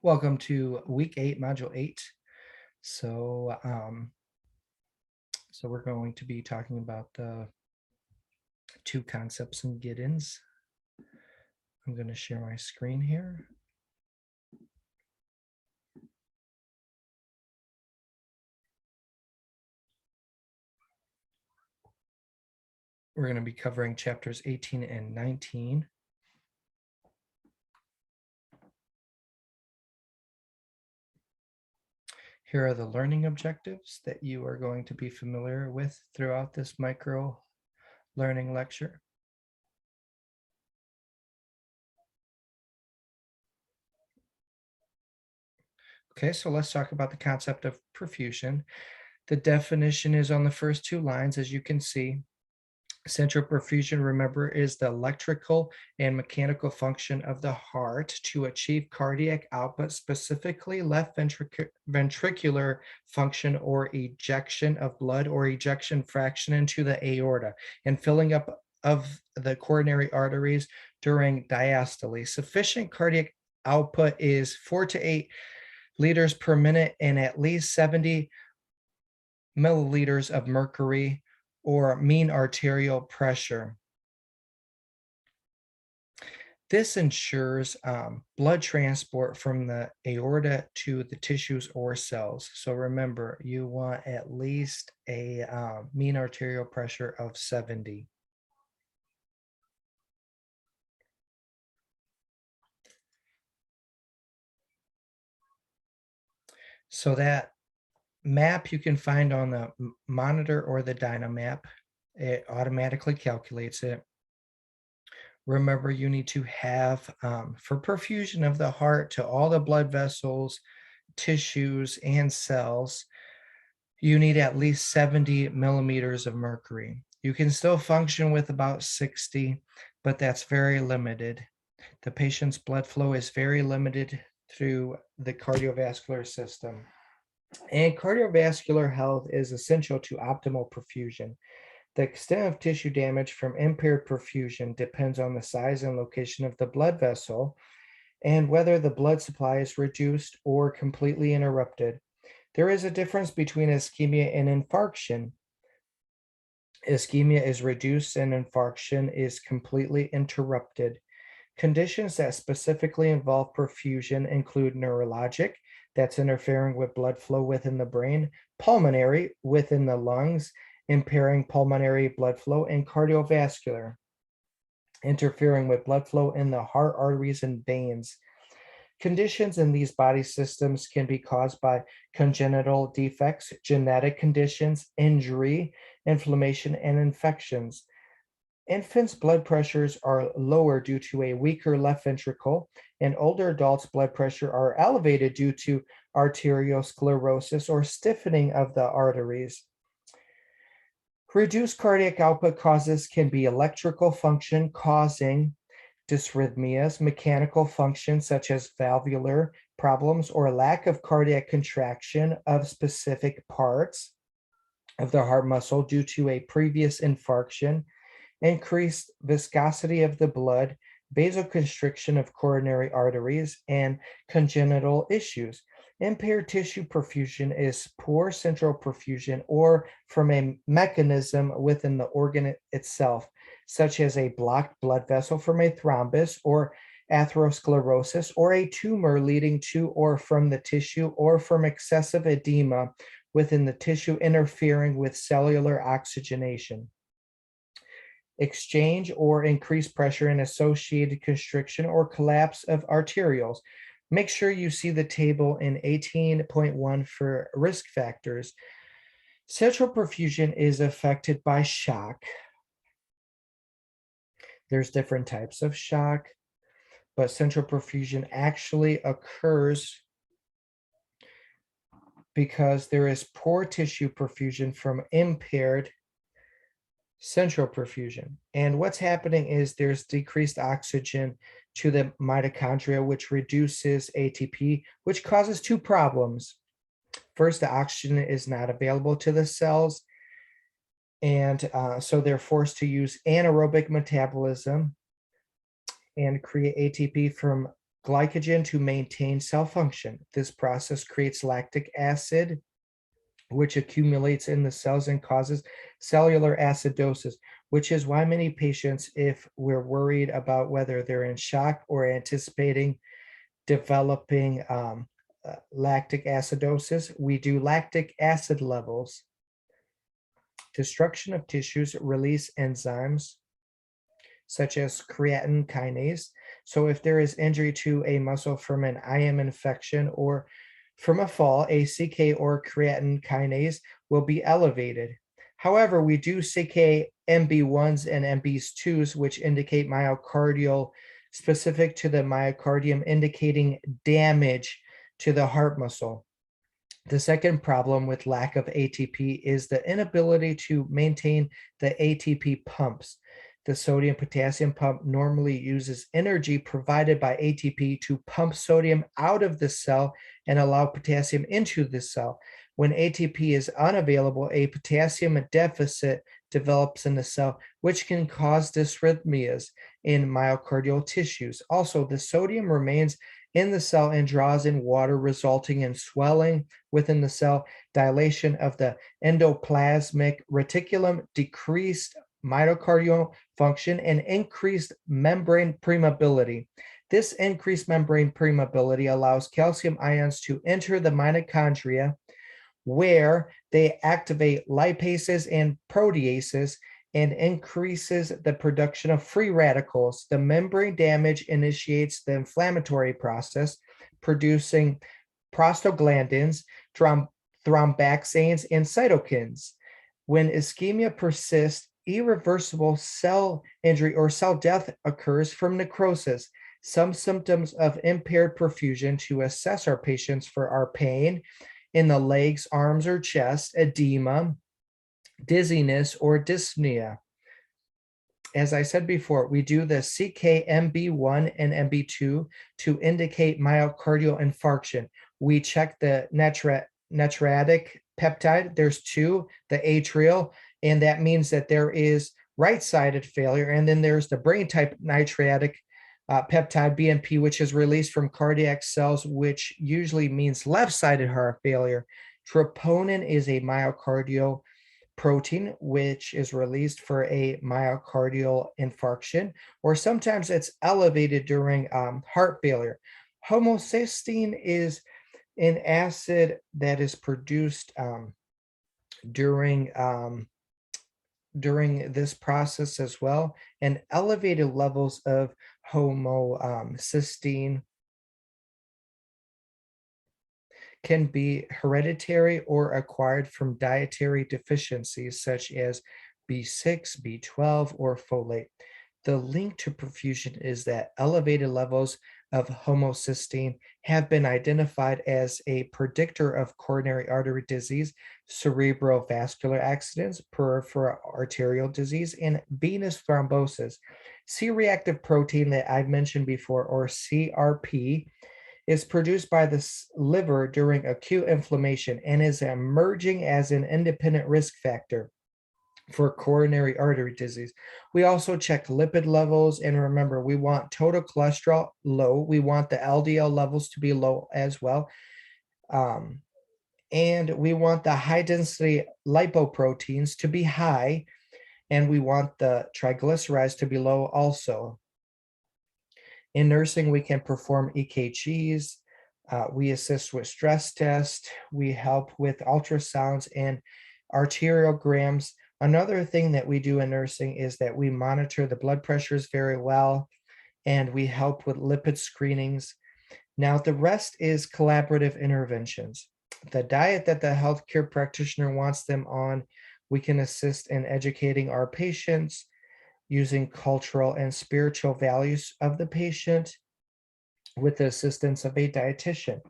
Welcome to week 8, module 8. So, so we're going to be talking about the two concepts in Giddens. I'm going to share my screen here. We're going to be covering chapters 18 and 19. Here are the learning objectives that you are going to be familiar with throughout this micro learning lecture. Okay, so let's talk about the concept of perfusion. The definition is on the first two lines, as you can see. Central perfusion, remember, is the electrical and mechanical function of the heart to achieve cardiac output, specifically left ventricular function or ejection of blood or ejection fraction into the aorta and filling up of the coronary arteries during diastole. Sufficient cardiac output is 4 to 8 liters per minute and at least 70 milliliters of mercury or mean arterial pressure. This ensures blood transport from the aorta to the tissues or cells. So remember, you want at least a mean arterial pressure of 70. So that map you can find on the monitor or the Dynamap. It automatically calculates it. Remember, you need to have, for perfusion of the heart to all the blood vessels, tissues, and cells, you need at least 70 millimeters of mercury. You can still function with about 60, but that's very limited. The patient's blood flow is very limited through the cardiovascular system. And cardiovascular health is essential to optimal perfusion. The extent of tissue damage from impaired perfusion depends on the size and location of the blood vessel and whether the blood supply is reduced or completely interrupted. There is a difference between ischemia and infarction. Ischemia is reduced and infarction is completely interrupted. Conditions that specifically involve perfusion include neurologic, that's interfering with blood flow within the brain, pulmonary, within the lungs, impairing pulmonary blood flow, and cardiovascular, interfering with blood flow in the heart, arteries, and veins. Conditions in these body systems can be caused by congenital defects, genetic conditions, injury, inflammation, and infections. Infants' blood pressures are lower due to a weaker left ventricle, and older adults' blood pressure are elevated due to arteriosclerosis or stiffening of the arteries. Reduced cardiac output causes can be electrical function causing dysrhythmias, mechanical function such as valvular problems or lack of cardiac contraction of specific parts of the heart muscle due to a previous infarction, increased viscosity of the blood, vasoconstriction of coronary arteries, and congenital issues. Impaired tissue perfusion is poor central perfusion or from a mechanism within the organ itself, such as a blocked blood vessel from a thrombus or atherosclerosis, or a tumor leading to or from the tissue, or from excessive edema within the tissue interfering with cellular oxygenation. Exchange or increased pressure and associated constriction or collapse of arterioles. Make sure you see the table in 18.1 for risk factors. Central perfusion is affected by shock. There's different types of shock, but central perfusion actually occurs because there is poor tissue perfusion from impaired central perfusion. And what's happening is there's decreased oxygen to the mitochondria, which reduces ATP, which causes two problems. First, the oxygen is not available to the cells, and so they're forced to use anaerobic metabolism and create ATP from glycogen to maintain cell function. This process creates lactic acid, which accumulates in the cells and causes cellular acidosis, which is why many patients, if we're worried about whether they're in shock or anticipating developing lactic acidosis, we do lactic acid levels. Destruction of tissues release enzymes such as creatine kinase. So if there is injury to a muscle from an IM infection or from a fall, a CK or creatine kinase will be elevated. However, we do CK MB1s and MB2s, which indicate myocardial, specific to the myocardium, indicating damage to the heart muscle. The second problem with lack of ATP is the inability to maintain the ATP pumps. The sodium potassium pump normally uses energy provided by ATP to pump sodium out of the cell and allow potassium into the cell. When ATP is unavailable, a potassium deficit develops in the cell, which can cause dysrhythmias in myocardial tissues. Also, the sodium remains in the cell and draws in water, resulting in swelling within the cell, dilation of the endoplasmic reticulum, decreased mitochondrial function, and increased membrane permeability. This increased membrane permeability allows calcium ions to enter the mitochondria, where they activate lipases and proteases and increases the production of free radicals. The membrane damage initiates the inflammatory process, producing prostaglandins, thromboxanes, and cytokines. When ischemia persists, irreversible cell injury or cell death occurs from necrosis. Some symptoms of impaired perfusion to assess our patients for our pain in the legs, arms, or chest, edema, dizziness, or dyspnea. As I said before, we do the CK-MB1 and MB2 to indicate myocardial infarction. We check the natriuretic peptide. There's two, the atrial, and that means that there is right-sided failure. And then there's the brain-type natriuretic peptide, BNP, which is released from cardiac cells, which usually means left-sided heart failure. Troponin is a myocardial protein, which is released for a myocardial infarction, or sometimes it's elevated during heart failure. Homocysteine is an acid that is produced during this process as well, and elevated levels of homocysteine can be hereditary or acquired from dietary deficiencies such as B6, B12, or folate. The link to perfusion is that elevated levels of homocysteine have been identified as a predictor of coronary artery disease, cerebral vascular accidents, peripheral arterial disease, and venous thrombosis. C-reactive protein that I've mentioned before, or CRP, is produced by the liver during acute inflammation and is emerging as an independent risk factor for coronary artery disease. We also check lipid levels, and remember, we want total cholesterol low. We want the LDL levels to be low as well. And we want the high density lipoproteins to be high, and we want the triglycerides to be low also. In nursing, we can perform EKGs. We assist with stress tests. We help with ultrasounds and arteriograms. Another thing that we do in nursing is that we monitor the blood pressures very well, and we help with lipid screenings. Now, the rest is collaborative interventions. The diet that the healthcare practitioner wants them on, we can assist in educating our patients, using cultural and spiritual values of the patient with the assistance of a dietitian.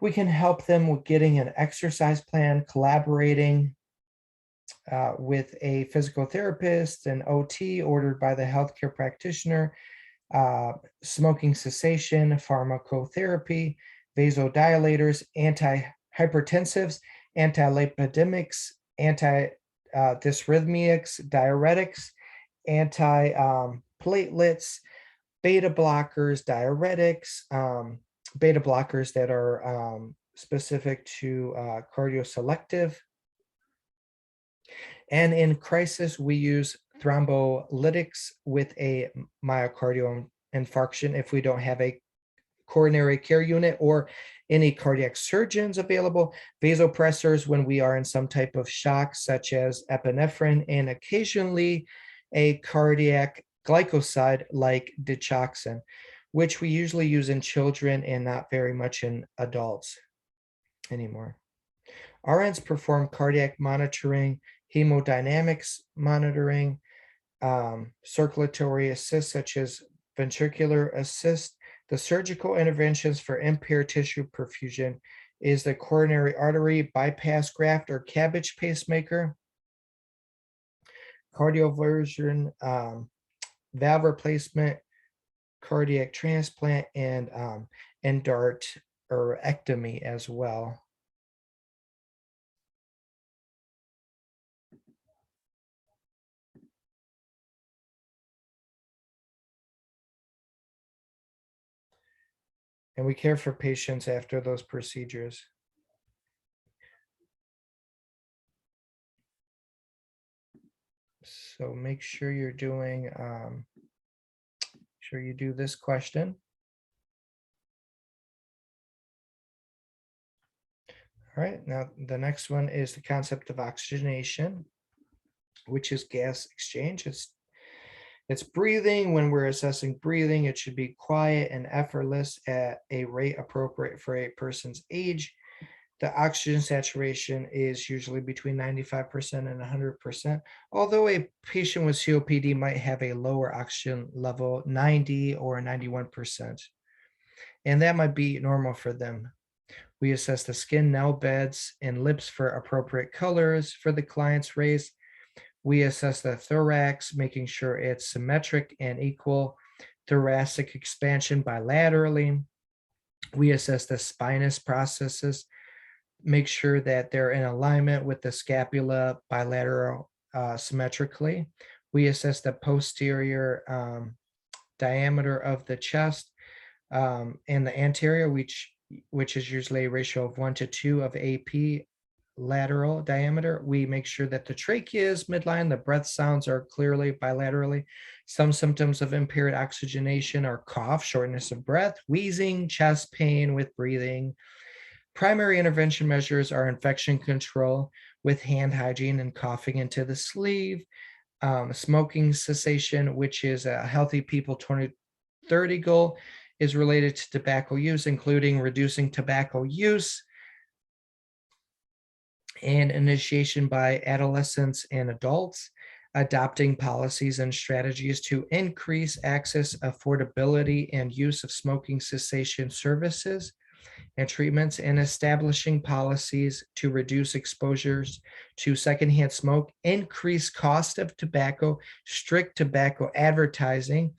We can help them with getting an exercise plan, collaborating with a physical therapist, an OT ordered by the healthcare practitioner, smoking cessation, pharmacotherapy, vasodilators, antihypertensives, antilipidemics, dysrhythmics, diuretics, anti-platelets, beta blockers, diuretics, beta blockers that are specific to cardioselective. And in crisis, we use thrombolytics with a myocardial infarction if we don't have a coronary care unit or any cardiac surgeons available, vasopressors when we are in some type of shock, such as epinephrine, and occasionally a cardiac glycoside like digoxin, which we usually use in children and not very much in adults anymore. RNs perform cardiac monitoring, hemodynamics monitoring, circulatory assist, such as ventricular assist. The surgical interventions for impaired tissue perfusion is the coronary artery bypass graft or cabbage pacemaker, cardioversion, valve replacement, cardiac transplant, and endarterectomy as well. And we care for patients after those procedures. So make sure you're doing, sure you do this question. All right, now the next one is the concept of oxygenation, which is gas exchange. It's breathing. When we're assessing breathing, it should be quiet and effortless at a rate appropriate for a person's age. The oxygen saturation is usually between 95% and 100%, although a patient with COPD might have a lower oxygen level, 90 or 91%, and that might be normal for them. We assess the skin, nail beds, and lips for appropriate colors for the client's race. We assess the thorax, making sure it's symmetric and equal, thoracic expansion bilaterally. We assess the spinous processes, make sure that they're in alignment with the scapula bilateral symmetrically. We assess the posterior diameter of the chest and the anterior, which is usually a ratio of 1 to 2 of AP lateral diameter. We make sure that the trachea is midline, the breath sounds are clearly bilaterally. Some symptoms of impaired oxygenation are cough, shortness of breath, wheezing, chest pain with breathing. Primary intervention measures are infection control with hand hygiene and coughing into the sleeve, smoking cessation, which is a Healthy People 2030 goal, is related to tobacco use, including reducing tobacco use, and initiation by adolescents and adults, adopting policies and strategies to increase access, affordability, and use of smoking cessation services and treatments, and establishing policies to reduce exposures to secondhand smoke, increase cost of tobacco, strict tobacco advertising,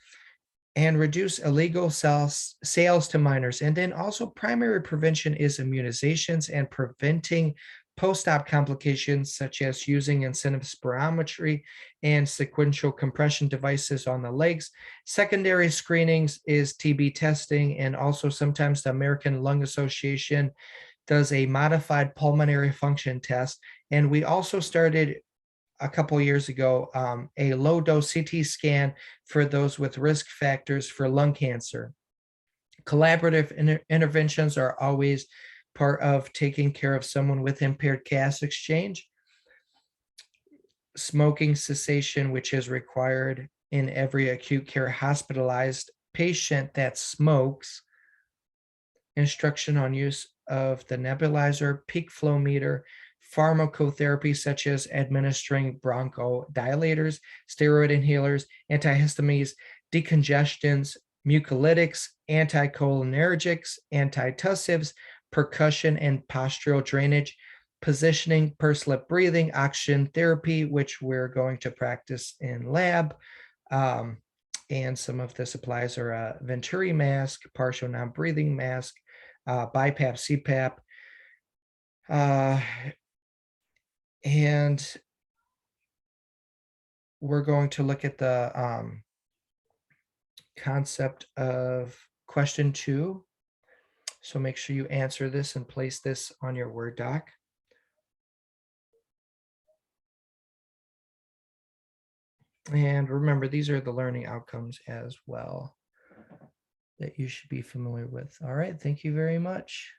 and reduce illegal sales to minors. And then also primary prevention is immunizations and preventing post-op complications such as using incentive spirometry and sequential compression devices on the legs. Secondary screenings is TB testing, and also sometimes the American Lung Association does a modified pulmonary function test. And we also started a couple years ago a low-dose CT scan for those with risk factors for lung cancer. Collaborative interventions are always part of taking care of someone with impaired gas exchange. Smoking cessation, which is required in every acute care hospitalized patient that smokes. Instruction on use of the nebulizer, peak flow meter, pharmacotherapy such as administering bronchodilators, steroid inhalers, antihistamines, decongestants, mucolytics, anticholinergics, antitussives, percussion and postural drainage, positioning, pursed lip breathing, oxygen therapy, which we're going to practice in lab. And some of the supplies are a Venturi mask, partial non-breathing mask, BiPAP, CPAP, and we're going to look at the concept of question 2. So make sure you answer this and place this on your Word doc. And remember, these are the learning outcomes as well that you should be familiar with. All right, thank you very much.